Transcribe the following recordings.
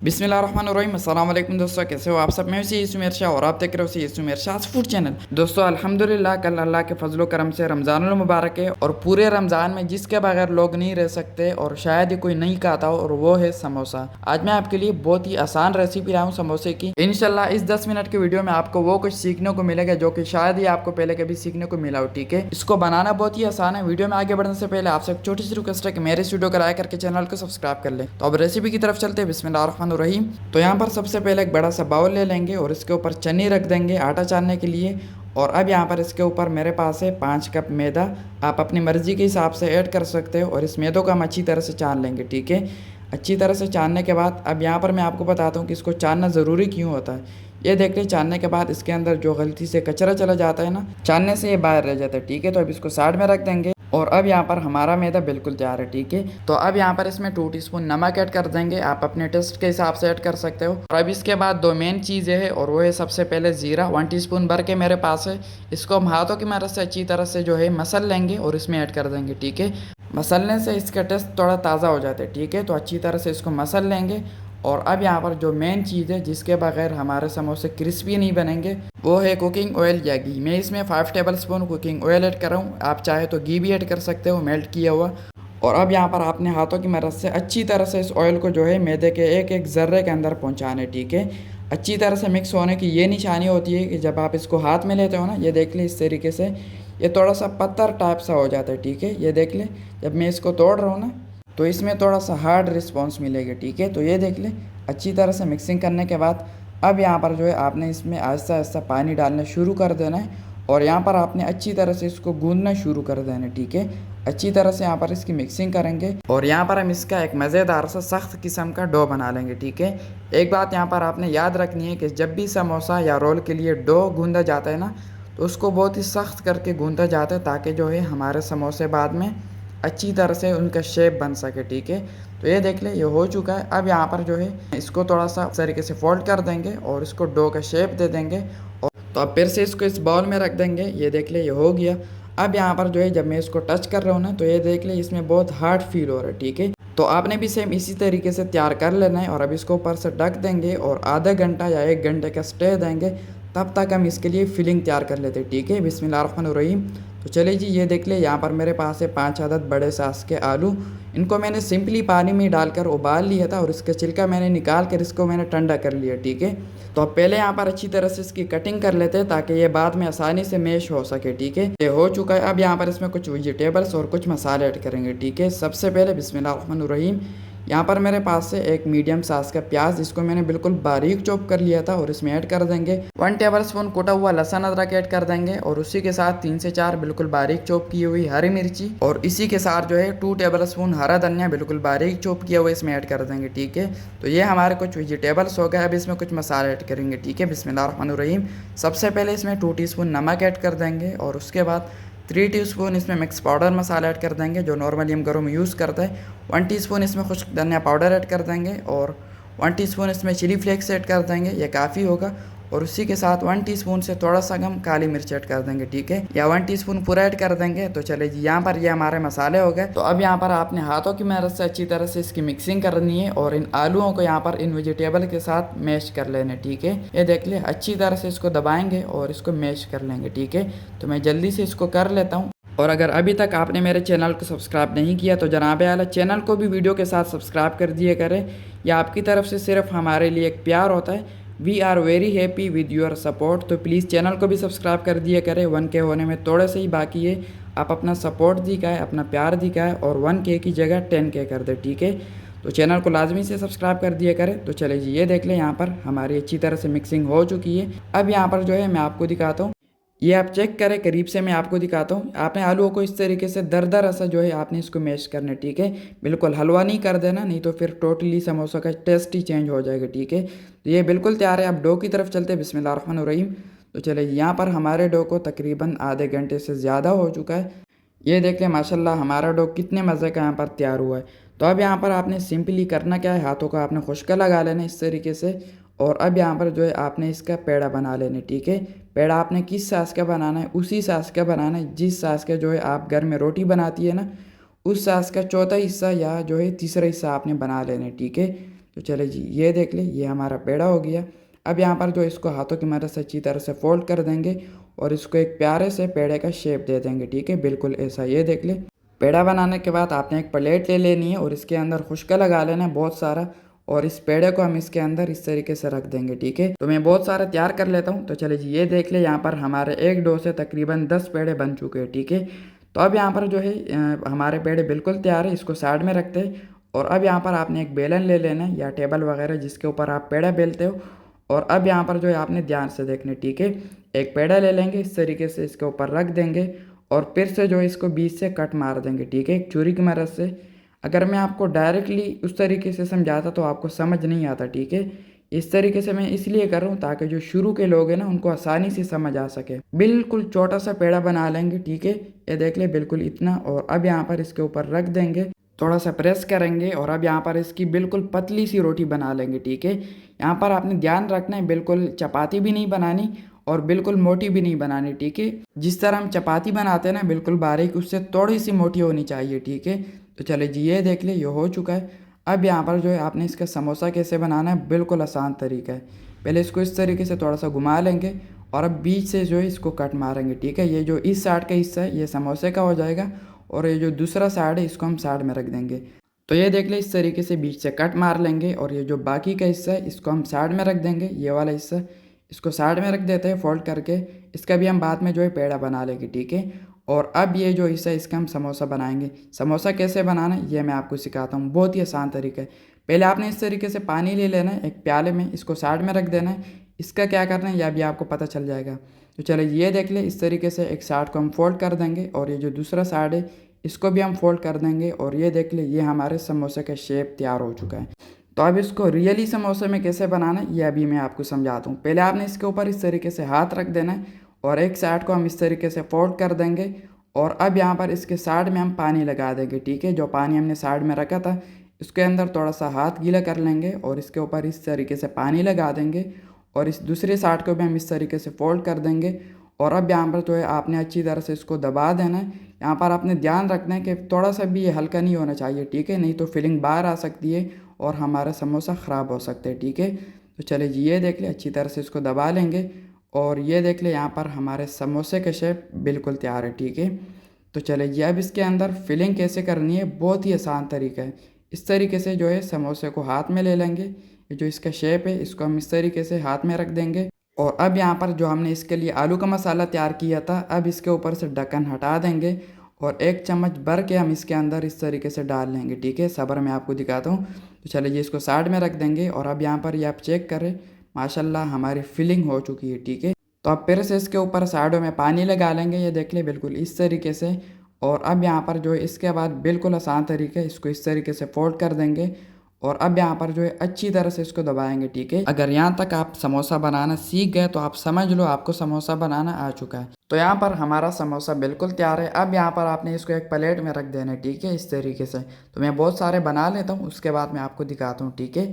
बिस्मिल्लाहिर्रहमानिर्रहीम अस्सलाम वालेकुम दोस्तों, कैसे हो आप सब। मैं सी सुमेर शाह और आप देख रहे हो सी सुमेर शाह फूड चैनल। दोस्तों अल्हम्दुलिल्लाह, कल अल्लाह के फजलो करम से रमज़ानुल मुबारक है और पूरे रमज़ान में जिसके बगैर लोग नहीं रह सकते और शायद ही कोई नहीं खाता हो, और वो है समोसा। आज मैं आपके लिए बहुत ही आसान रेसिपी लाऊँ समोसे की। इंशाल्लाह इस 10 मिनट की वीडियो में आपको वो कुछ सीखने को मिलेगा जो कि शायद ही आपको पहले कभी सीखने को मिला हो। ठीक है, इसको बनाना बहुत ही आसान है। वीडियो में आगे बढ़ने से पहले आपसे एक छोटी सी रिक्वेस्ट है कि मेरे इस वीडियो को लाइक करके चैनल को सब्सक्राइब कर ले। तो अब रेसिपी की तरफ चलते हैं। बिस्मिल्लाहिर्रहमानिर्रहीम। तो यहाँ पर सबसे पहले एक बड़ा सा बाउल ले लेंगे और इसके ऊपर चन्नी रख देंगे आटा छानने के लिए। और अब यहाँ पर इसके ऊपर मेरे पास है 5 कप मैदा। आप अपनी मर्ज़ी के हिसाब से ऐड कर सकते हो और इस मैदों को हम अच्छी तरह से छान लेंगे। ठीक है, अच्छी तरह से छानने के बाद अब यहाँ पर मैं आपको बताता हूँ कि इसको छानना ज़रूरी क्यों होता है। ये देख लें, छानने के बाद इसके अंदर जो गलती से कचरा चला जाता है ना, छानने से ये बाहर रह जाता है। ठीक है, तो अब इसको साइड में रख देंगे और अब यहाँ पर हमारा मैदा बिल्कुल तैयार है। ठीक है, तो अब यहाँ पर इसमें 2 टीस्पून नमक ऐड कर देंगे। आप अपने टेस्ट के हिसाब से ऐड कर सकते हो। और अब इसके बाद 2 मेन चीज़ें हैं और वो है सबसे पहले ज़ीरा 1 टीस्पून भर के मेरे पास है। इसको हम हाथों की मदद से अच्छी तरह से जो है मसल लेंगे और इसमें ऐड कर देंगे। ठीक है, मसलने से इसका टेस्ट थोड़ा ताज़ा हो जाता है। ठीक है, तो अच्छी तरह से इसको मसल लेंगे। और अब यहाँ पर जो मेन चीज़ है जिसके बगैर हमारे समोसे क्रिस्पी नहीं बनेंगे, वो है कुकिंग ऑयल या घी। मैं इसमें 5 table spoon cooking oil add कर रहा हूँ। आप चाहे तो घी भी ऐड कर सकते हो, मेल्ट किया हुआ। और अब यहाँ पर आपने हाथों की मदद से अच्छी तरह से इस ऑयल को जो है मैदे के एक एक ज़र्रे के अंदर पहुँचाना है। ठीक है, अच्छी तरह से मिक्स होने की ये निशानी होती है कि जब आप इसको हाथ में लेते हो ना, ये देख लें इस तरीके से ये थोड़ा सा पत्थर टाइप सा हो जाता है। ठीक है, ये देख लें जब मैं इसको तोड़ रहा हूँ ना, तो इसमें थोड़ा सा हार्ड रिस्पॉन्स मिलेगा। ठीक है, तो ये देख लें अच्छी तरह से मिक्सिंग करने के बाद अब यहाँ पर जो है आपने इसमें आहिस्ता आहिस्ता पानी डालना शुरू कर देना है और यहाँ पर आपने अच्छी तरह से इसको गूंदना शुरू कर देना है। ठीक है, अच्छी तरह से यहाँ पर इसकी मिक्सिंग करेंगे और यहाँ पर हम इसका एक मज़ेदार सा सख्त किस्म का डो बना लेंगे। ठीक है, एक बात यहाँ पर आपने याद रखनी है कि जब भी समोसा या रोल के लिए डो गूंदा जाता है ना, तो उसको बहुत ही सख्त करके गूंदा जाता है ताकि जो है हमारे समोसे बाद में अच्छी तरह से उनका शेप बन सके। ठीक है, तो ये देख ले ये हो चुका है। अब यहाँ पर जो है इसको थोड़ा सा इस तरीके से फोल्ड कर देंगे और इसको डो का शेप दे देंगे। और तो अब फिर से इसको इस बाउल में रख देंगे। ये देख ले ये हो गया। अब यहाँ पर जो है जब मैं इसको टच कर रहा हूँ ना, तो ये देख ले इसमें बहुत हार्ड फील हो रहा है। ठीक है, तो आपने भी सेम इसी तरीके से तैयार कर लेना है और अब इसको ऊपर से ढक देंगे और आधा घंटा या 1 घंटे का स्टे देंगे। तब तक हम इसके लिए फिलिंग तैयार कर लेते हैं। ठीक है, बिस्मिल्लाहिर्रहमानिर्रहीम। तो चलिए जी, ये देख ले यहाँ पर मेरे पास है 5 अदद बड़े साइज़ के आलू। इनको मैंने सिंपली पानी में डालकर उबाल लिया था और इसका छिलका मैंने निकाल कर इसको मैंने ठंडा कर लिया। ठीक है, तो अब पहले यहाँ पर अच्छी तरह से इसकी कटिंग कर लेते हैं ताकि ये बाद में आसानी से मैश हो सके। ठीक है, ये हो चुका है। अब यहाँ पर इसमें कुछ वेजिटेबल्स और कुछ मसाले ऐड करेंगे। ठीक है, सबसे पहले बिस्मिल्लाहिर्रहमानिर्रहीम, यहाँ पर मेरे पास से एक मीडियम साइज़ का प्याज, इसको मैंने बिल्कुल बारीक चॉप कर लिया था और इसमें ऐड कर देंगे। 1 टेबल स्पून कुटा हुआ लहसुन अदरक ऐड कर देंगे और उसी के साथ 3 से 4 बिल्कुल बारीक चॉप की हुई हरी मिर्ची और इसी के साथ जो है 2 टेबल स्पून हरा धनिया बिल्कुल बारीक चॉप किया हुआ इसमें ऐड कर देंगे। ठीक है, तो ये हमारे कुछ वेजिटेबल्स हो गए। अब इसमें कुछ मसाले ऐड करेंगे। ठीक है, बिस्मिल्लाहिर्रहमानिर्रहीम। सबसे पहले इसमें 2 टीस्पून नमक ऐड कर देंगे और उसके बाद 3 टीस्पून इसमें मिक्स पाउडर मसाला ऐड कर देंगे जो नॉर्मली हम घरों में यूज़ करते हैं। 1 टीस्पून इसमें खुश्क धनिया पाउडर ऐड कर देंगे और 1 टीस्पून इसमें चिली फ्लेक्स ऐड कर देंगे, ये काफ़ी होगा। और उसी के साथ 1 टीस्पून से थोड़ा सा कम काली मिर्च ऐड कर देंगे। ठीक है, या 1 टीस्पून पूरा ऐड कर देंगे। तो चले जी, यहाँ पर ये हमारे मसाले हो गए। तो अब यहाँ पर आपने हाथों की मदद से अच्छी तरह से इसकी मिक्सिंग करनी है और इन आलूओं को यहाँ पर इन वेजिटेबल के साथ मैश कर लेने। ठीक है, ये देख ले अच्छी तरह से इसको दबाएंगे और इसको मैश कर लेंगे। ठीक है, तो मैं जल्दी से इसको कर लेता हूँ। और अगर अभी तक आपने मेरे चैनल को सब्सक्राइब नहीं किया तो जनाब आला चैनल को भी वीडियो के साथ सब्सक्राइब कर दिए करें। यह आपकी तरफ से सिर्फ हमारे लिए एक प्यार होता है। We are very happy with your support. तो प्लीज़ चैनल को भी सब्सक्राइब कर दिए करें। 1K होने में थोड़े से ही बाकी है। आप अपना सपोर्ट दिखाएँ, अपना प्यार दिखाएँ और 1K की जगह 10K कर दे। ठीक है, तो चैनल को लाजमी से सब्सक्राइब कर दिया करें। तो चले जी, ये देख लें यहाँ पर हमारी अच्छी तरह से मिक्सिंग हो चुकी है। अब यहाँ पर जो है मैं आपको दिखाता हूँ, ये आप चेक करें करीब से, मैं आपको दिखाता हूँ। आपने आलूओं को इस तरीके से दरदर ऐसा जो है आपने इसको मैश करना है। ठीक है, बिल्कुल हलवा नहीं कर देना, नहीं तो फिर टोटली समोसा का टेस्ट ही चेंज हो जाएगा। ठीक है, तो ये बिल्कुल तैयार है। आप डो की तरफ चलते हैं। बिस्मिल्लाहिर्रहमानिर्रहीम। तो चले यहाँ पर हमारे डो को तकरीबन आधे घंटे से ज़्यादा हो चुका है। ये देख लें माशाल्लाह हमारा डो कितने मज़े का यहाँ पर तैयार हुआ है। तो अब यहाँ पर आपने सिंपली करना क्या है, हाथों का आपने खुश्का लगा लेना इस तरीके से। और अब यहाँ पर जो है आपने इसका पेड़ा बना लेना। ठीक है, पेड़ा आपने किस साइज़ का बनाना है, उसी साइज़ का बनाना है जिस साइज़ का जो है आप घर में रोटी बनाती है ना, उस साइज़ का चौथा हिस्सा या जो है तीसरा हिस्सा आपने बना लेना है। ठीक है, तो चले जी ये देख ले, ये हमारा पेड़ा हो गया। अब यहाँ पर जो इसको हाथों की मदद से अच्छी तरह से फोल्ड कर देंगे और इसको एक प्यारे से पेड़े का शेप दे देंगे, ठीक है, बिल्कुल ऐसा। ये देख ले, पेड़ा बनाने के बाद आपने एक प्लेट ले लेनी है और इसके अंदर खुशका लगा लेना है बहुत सारा, और इस पेड़े को हम इसके अंदर इस तरीके से रख देंगे, ठीक है। तो मैं बहुत सारा तैयार कर लेता हूँ। तो चले जी ये देख ले, यहाँ पर हमारे एक डो से तकरीबन 10 पेड़े बन चुके हैं, ठीक है। तो अब यहाँ पर जो है हमारे पेड़े बिल्कुल तैयार है, इसको साइड में रखते हैं। और अब यहाँ पर आपने एक बेलन ले लेना है या टेबल वगैरह जिसके ऊपर आप पेड़ा बेलते हो। और अब यहाँ पर जो है आपने ध्यान से देखना, ठीक है, एक पेड़ा ले लेंगे, इस तरीके से इसके ऊपर रख देंगे और फिर से जो है इसको बीच से कट मार देंगे, ठीक है, एक छुरी की मदद से। अगर मैं आपको डायरेक्टली उस तरीके से समझाता तो आपको समझ नहीं आता, ठीक है। इस तरीके से मैं इसलिए कर रहा हूँ ताकि जो शुरू के लोग हैं ना उनको आसानी से समझ आ सके। बिल्कुल छोटा सा पेड़ा बना लेंगे, ठीक है, ये देख ले, बिल्कुल इतना। और अब यहाँ पर इसके ऊपर रख देंगे, थोड़ा सा प्रेस करेंगे और अब यहाँ पर इसकी बिल्कुल पतली सी रोटी बना लेंगे, ठीक है। यहाँ पर आपने ध्यान रखना है, बिल्कुल चपाती भी नहीं बनानी और बिल्कुल मोटी भी नहीं बनानी, ठीक है। जिस तरह हम चपाती बनाते हैं ना बिल्कुल बारीक, उससे थोड़ी सी मोटी होनी चाहिए, ठीक है। तो चले जी ये देख ले, ये हो चुका है। अब यहाँ पर जो है आपने इसका समोसा कैसे बनाना है, बिल्कुल आसान तरीका है। पहले इसको इस तरीके से थोड़ा सा घुमा लेंगे और अब बीच से जो है इसको कट मारेंगे, ठीक है। ये जो इस साइड का हिस्सा है ये समोसे का हो जाएगा और ये जो दूसरा साइड है इसको हम साइड में रख देंगे। तो ये देख ले, इस तरीके से बीच से कट मार लेंगे और ये जो बाकी का हिस्सा है इसको हम साइड में रख देंगे। ये वाला हिस्सा इसको साइड में रख देते हैं फोल्ड करके, इसका भी हम बाद में जो है पेड़ा बना लेंगे, ठीक है। और अब ये जो हिस्सा है इसका हम समोसा बनाएंगे। समोसा कैसे बनाना है ये मैं आपको सिखाता हूँ, बहुत ही आसान तरीका है। पहले आपने इस तरीके से पानी ले लेना है एक प्याले में, इसको साइड में रख देना है। इसका क्या करना है यह भी आपको पता चल जाएगा। तो चलो ये देख ले, इस तरीके से एक साइड को हम फोल्ड कर देंगे और ये जो दूसरा साइड है इसको भी हम फोल्ड कर देंगे और ये देख ले, ये हमारे समोसे का शेप तैयार हो चुका है। तो अब इसको रियली समोसे में कैसे बनाना है ये अभी मैं आपको समझाता हूँ। पहले आपने इसके ऊपर इस तरीके से हाथ रख देना है और एक साइड को हम इस तरीके से फोल्ड कर देंगे और अब यहाँ पर इसके साइड में हम पानी लगा देंगे, ठीक है। जो पानी हमने साइड में रखा था इसके अंदर थोड़ा सा हाथ गीला कर लेंगे और इसके ऊपर इस तरीके से पानी लगा देंगे और इस दूसरे साइड को भी हम इस तरीके से फोल्ड कर देंगे। और अब यहाँ पर जो है आपने अच्छी तरह से इसको दबा देना है। यहाँ पर आपने ध्यान रखना है कि थोड़ा सा भी ये हल्का नहीं होना चाहिए, ठीक है, नहीं तो फिलिंग बाहर आ सकती है और हमारा समोसा ख़राब हो सकता है, ठीक है। तो चले जी ये देख ले, अच्छी तरह से इसको दबा लेंगे और ये देख ले, यहाँ पर हमारे समोसे का शेप बिल्कुल तैयार है, ठीक है। तो चले जी अब इसके अंदर फिलिंग कैसे करनी है, बहुत ही आसान तरीका है। इस तरीके से जो है समोसे को हाथ में ले लेंगे, ये जो इसका शेप है इसको हम इस तरीके से हाथ में रख देंगे और अब यहाँ पर जो हमने इसके लिए आलू का मसाला तैयार किया था अब इसके ऊपर से ढक्कन हटा देंगे और एक चम्मच भर के हम इसके अंदर इस तरीके से डाल लेंगे, ठीक है। सब्र मैं आपको दिखाता हूँ। तो चलिए ये इसको साइड में रख देंगे और अब यहाँ पर ये आप चेक करें, माशाल्लाह हमारी फिलिंग हो चुकी है, ठीक है। तो अब फिर से इसके ऊपर साइडों में पानी लगा लेंगे, ये देख ले बिल्कुल इस तरीके से। और अब यहाँ पर जो है इसके बाद बिल्कुल आसान तरीके, इसको इस तरीके से फोल्ड कर देंगे और अब यहाँ पर जो है अच्छी तरह से इसको दबाएंगे, ठीक है। अगर यहाँ तक आप समोसा बनाना सीख गए तो आप समझ लो आपको समोसा बनाना आ चुका है। तो यहाँ पर हमारा समोसा बिल्कुल तैयार है। अब यहाँ पर आपने इसको एक प्लेट में रख देना है, ठीक है, इस तरीके से। तो मैं बहुत सारे बना लेता हूँ, उसके बाद मैं आपको दिखाता हूँ, ठीक है।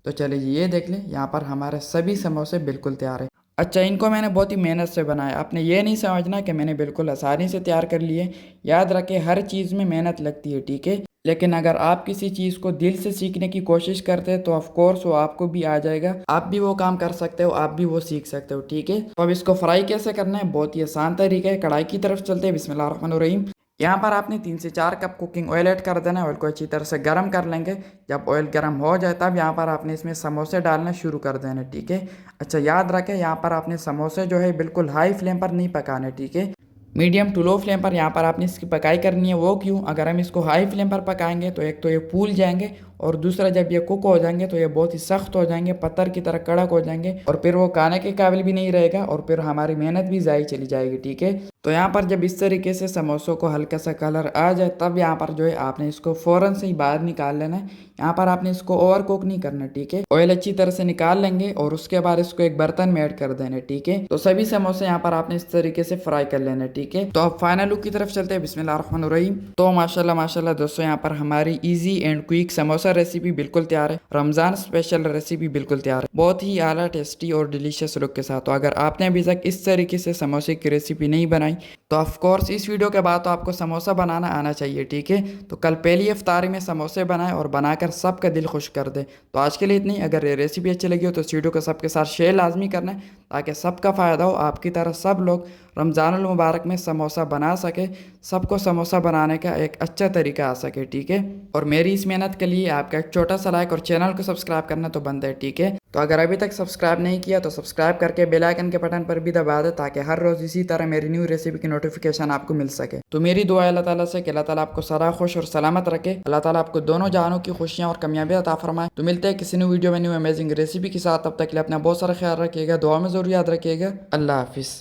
तो चलिए ये देख लें, यहाँ पर हमारे सभी समोसे बिल्कुल तैयार है। अच्छा, इनको मैंने बहुत ही मेहनत से बनाया, आपने ये नहीं समझना कि मैंने बिल्कुल आसानी से तैयार कर लिए। याद रखें हर चीज़ में मेहनत लगती है, ठीक है। लेकिन अगर आप किसी चीज़ को दिल से सीखने की कोशिश करते हैं तो ऑफ कोर्स वो आपको भी आ जाएगा, आप भी वो काम कर सकते हो, आप भी वो सीख सकते हो, ठीक है। तो अब इसको फ्राई कैसे करना है, बहुत ही आसान तरीका है। कढ़ाई की तरफ चलते हैं, बिस्मिल्लाहिर्रहमानिर्रहीम। यहाँ पर आपने 3 से 4 कप कुकिंग ऑयल ऐड कर देना है। ऑयल को अच्छी तरह से गर्म कर लेंगे। जब ऑयल गर्म हो जाए तब यहाँ पर आपने इसमें समोसे डालना शुरू कर देना, ठीक है। अच्छा याद रखें, यहाँ पर आपने समोसे जो है बिल्कुल हाई फ्लेम पर नहीं पकाने, ठीक है, मीडियम टू लो फ्लेम पर यहाँ पर आपने इसकी पकाई करनी है। वो क्यों, अगर हम इसको हाई फ्लेम पर पकाएंगे तो एक तो ये फूल जाएंगे और दूसरा जब ये कुक हो जाएंगे तो ये बहुत ही सख्त हो जाएंगे, पत्थर की तरह कड़क हो जाएंगे और फिर वो खाने के काबिल भी नहीं रहेगा और फिर हमारी मेहनत भी ज़ाया चली जाएगी, ठीक है। तो यहाँ पर जब इस तरीके से समोसों को हल्का सा कलर आ जाए तब यहाँ पर जो है आपने इसको फ़ौरन से ही बाहर निकाल लेना है। यहाँ पर आपने इसको ओवर कुक नहीं करना, ठीक है। ऑयल अच्छी तरह से निकाल लेंगे और उसके बाद इसको एक बर्तन में ऐड कर देना, ठीक है। तो सभी समोसे यहाँ पर आपने इस तरीके से फ्राई कर लेना, ठीक है। तो अब फाइनल लुक की तरफ चलते हैं, बिस्मिल्लाहिर्रहमानिर्रहीम। तो माशाल्लाह माशाल्लाह दोस्तों, यहाँ पर हमारी easy and quick samosa samosa recipe बिल्कुल तैयार है। रमज़ान स्पेशल रेसिपी बिल्कुल तैयार है, बहुत ही आला, टेस्टी और डिलीशियस लुक के साथ। तो अगर आपने अभी तक इस तरीके से समोसे की रेसिपी नहीं बनाई तो ऑफ कोर्स इस वीडियो के बाद तो आपको समोसा बनाना आना चाहिए, ठीक है। तो कल पहली इफ्तारी में समोसे बनाएं और बनाकर सबका दिल खुश कर दे। तो आज के लिए इतनी। अगर ये रेसिपी अच्छी लगी हो तो इस वीडियो को सबके साथ शेयर लाजमी करना है ताकि सबका फ़ायदा हो, आपकी तरह सब लोग रमज़ानुल मुबारक में समोसा बना सके, सबको समोसा बनाने का एक अच्छा तरीका आ सके, ठीक है। और मेरी इस मेहनत के लिए आपका एक छोटा सा लाइक और चैनल को सब्सक्राइब करना तो बनता है, ठीक है। तो अगर अभी तक सब्सक्राइब नहीं किया तो सब्सक्राइब करके बेल आइकन के बटन पर भी दबा दे ताकि हर रोज़ इसी तरह मेरी न्यू रेसिपी की नोटिफिकेशन आपको मिल सके। तो मेरी दुआ है अल्लाह ताला से कि अल्लाह ताला आपको सदा खुश और सलामत रखे, अल्लाह ताला आपको दोनों जहानों की खुशियाँ और कामयाबी अता फरमाए। तो मिलते हैं किसी न्यू वीडियो में न्यू अमेजिंग रेसिपी के साथ। तब तक के लिए अपना बहुत सारा ख्याल रखिएगा, दुआ में ज़रूर याद रखिएगा। अल्लाह हाफिज़।